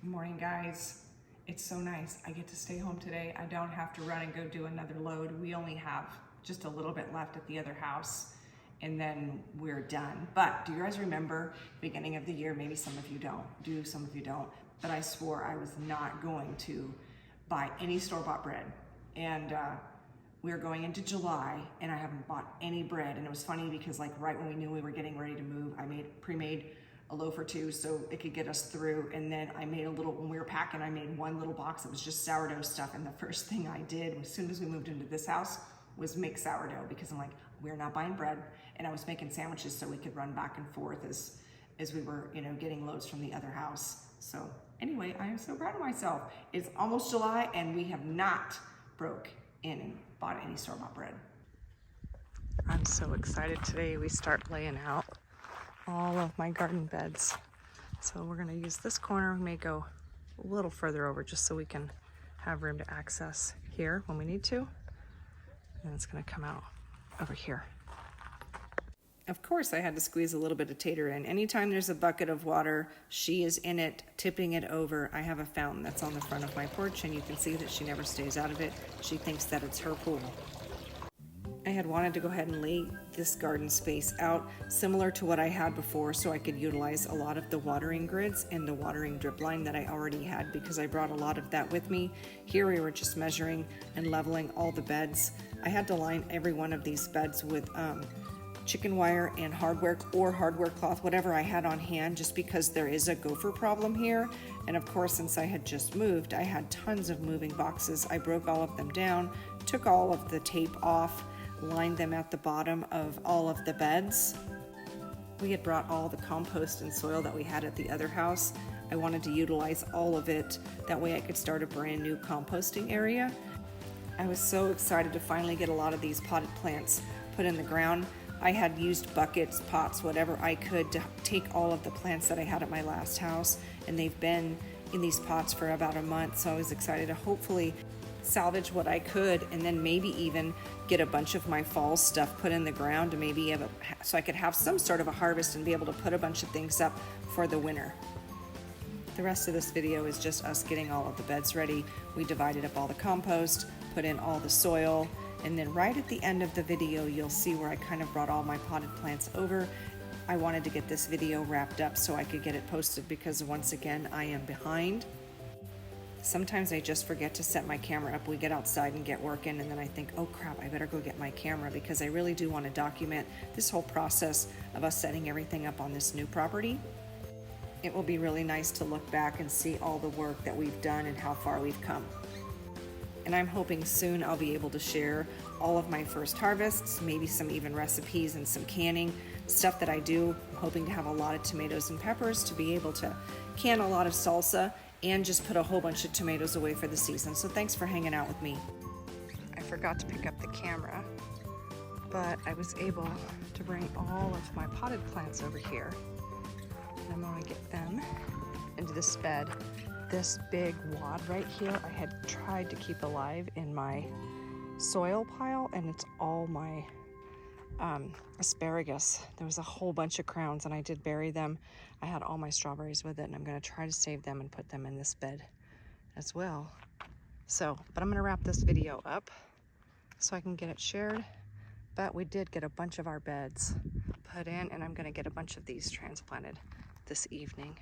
Morning, guys. It's so nice. I get to stay home today. I don't have to run and go do another load. We only have just a little bit left at the other house and then we're done. But do you guys remember beginning of the year? Maybe some of you don't, some of you don't, but I swore I was not going to buy any store-bought bread. And we're going into July and I haven't bought any bread. And it was funny because like right when we knew we were getting ready to move, I pre-made a loaf or two so it could get us through. And then I made when we were packing, I made one little box that was just sourdough stuff. And the first thing I did as soon as we moved into this house was make sourdough, because I'm like, we're not buying bread. And I was making sandwiches so we could run back and forth as we were, getting loads from the other house. So anyway, I am so proud of myself. It's almost July and we have not broke in and bought any store-bought bread. I'm so excited. Today we start laying out all of my garden beds. So we're gonna use this corner. We may go a little further over just so we can have room to access here when we need to. And it's gonna come out over here. Of course, I had to squeeze a little bit of Tater in. Anytime there's a bucket of water, she is in it, tipping it over. I have a fountain that's on the front of my porch and you can see that she never stays out of it. She thinks that it's her pool. I had wanted to go ahead and lay this garden space out similar to what I had before so I could utilize a lot of the watering grids and the watering drip line that I already had, because I brought a lot of that with me. Here we were just measuring and leveling all the beds. I had to line every one of these beds with chicken wire and hardware cloth, whatever I had on hand, just because there is a gopher problem here. And of course, since I had just moved, I had tons of moving boxes. I broke all of them down, took all of the tape off, lined them at the bottom of all of the beds. We had brought all the compost and soil that we had at the other house. I wanted to utilize all of it. That way I could start a brand new composting area. I was so excited to finally get a lot of these potted plants put in the ground. I had used buckets, pots, whatever I could to take all of the plants that I had at my last house, and they've been in these pots for about a month. So I was excited to hopefully salvage what I could, and then maybe even get a bunch of my fall stuff put in the ground to maybe so I could have some sort of a harvest and be able to put a bunch of things up for the winter. The rest of this video is just us getting all of the beds ready. We divided up all the compost, put in all the soil, and then right at the end of the video you'll see where I kind of brought all my potted plants over. I wanted to get this video wrapped up so I could get it posted, because once again I am behind. Sometimes I just forget to set my camera up. We get outside and get working, and then I think, oh crap, I better go get my camera, because I really do want to document this whole process of us setting everything up on this new property. It will be really nice to look back and see all the work that we've done and how far we've come. And I'm hoping soon I'll be able to share all of my first harvests, maybe some even recipes and some canning, stuff that I do. I'm hoping to have a lot of tomatoes and peppers to be able to can a lot of salsa and just put a whole bunch of tomatoes away for the season. So thanks for hanging out with me. I forgot to pick up the camera, but I was able to bring all of my potted plants over here. And I'm gonna get them into this bed. This big wad right here, I had tried to keep alive in my soil pile, and it's all my asparagus. There was a whole bunch of crowns and I did bury them. I had all my strawberries with it, and I'm gonna try to save them and put them in this bed as well. But I'm gonna wrap this video up so I can get it shared. But we did get a bunch of our beds put in, and I'm gonna get a bunch of these transplanted this evening.